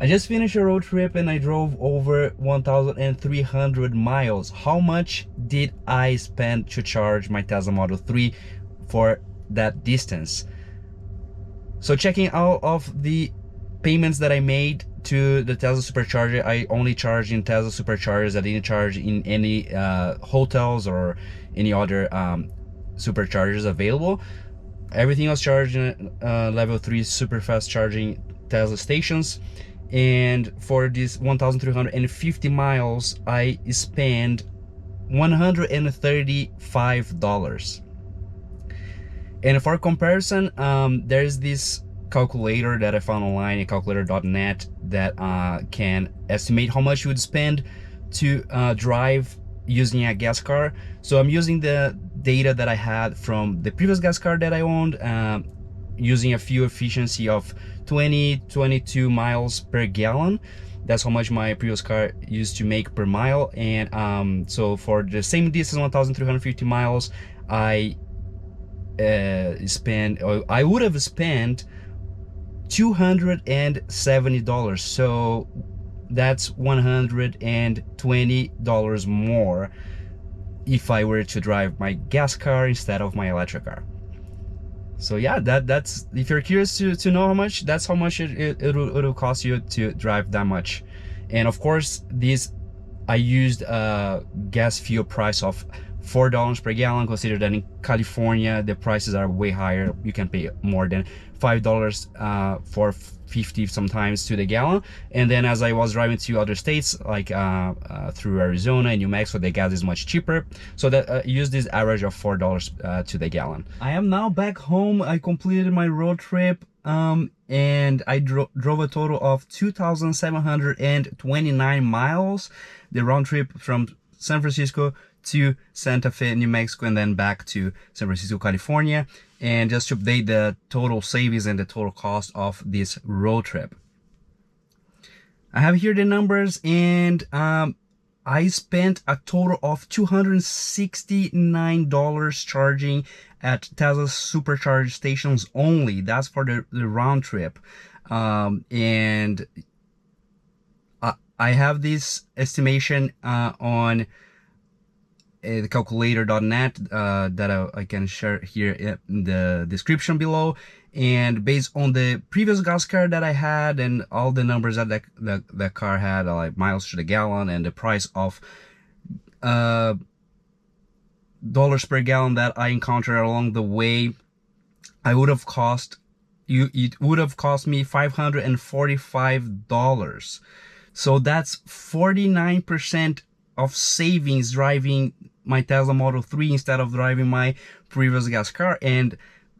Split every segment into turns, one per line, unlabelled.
I just finished a road trip and I drove over 1,300 miles. How much did I spend to charge my Tesla Model 3 for that distance? So checking out of the payments that I made to the Tesla Supercharger, I only charged in Tesla Superchargers. I didn't charge in any hotels or any other superchargers available. Everything was charged in level 3 super fast charging Tesla stations. And for these 1,350 miles, I spent $135. And for comparison, there's this calculator that I found online, calculator.net, that can estimate how much you would spend to drive using a gas car. So I'm using the data that I had from the previous gas car that I owned, using a fuel efficiency of 22 miles per gallon. That's how much my previous car used to make per mile. And so for the same distance, 1,350 miles, I would have spent $270. So that's $120 more if I were to drive my gas car instead of my electric car. So yeah, that's if you're curious to know how much, that's how much it'll cost you to drive that much. And of course, I used a gas fuel price of $4 per gallon. Consider that in California the prices are way higher. You can pay more than $5 for 50 sometimes to the gallon. And then as I was driving to other states like through Arizona and New Mexico, the gas is much cheaper. So that use this average of $4 to the gallon. I am now back home. I completed my road trip and I drove a total of 2,729 miles. The round trip from San Francisco to Santa Fe, New Mexico, and then back to San Francisco, California. And just to update the total savings and the total cost of this road trip, I have here the numbers, and I spent a total of $269 charging at Tesla supercharge stations only. That's for the round trip. And I have this estimation on the calculator.net that I can share here in the description below. And based on the previous gas car that I had and all the numbers that that car had, like miles to the gallon and the price of dollars per gallon that I encountered along the way, it would have cost me $545. So that's 49% of savings driving my Tesla Model 3 instead of driving my previous gas car. And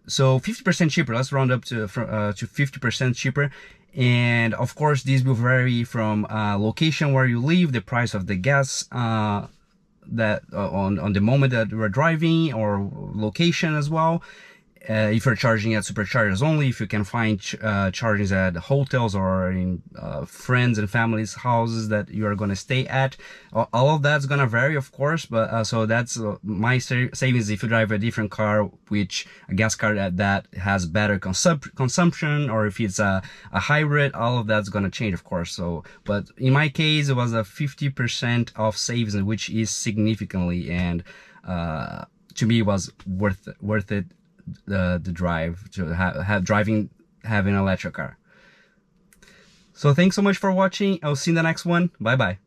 so 50% cheaper. Let's round up to 50% cheaper. And of course, this will vary from location where you live, the price of the gas that on the moment that you are driving, or location as well. If you're charging at superchargers only, if you can find chargings at hotels or in friends and family's houses that you are going to stay at, all of that's going to vary, of course. But so that's my savings if you drive a different car, which a gas car that has better consumption, or if it's a hybrid, all of that's going to change, of course. So, but in my case, it was a 50% of savings, which is significantly, and to me, it was worth it. The drive to having an electric car. So thanks so much for watching. I'll see you in the next one. Bye bye.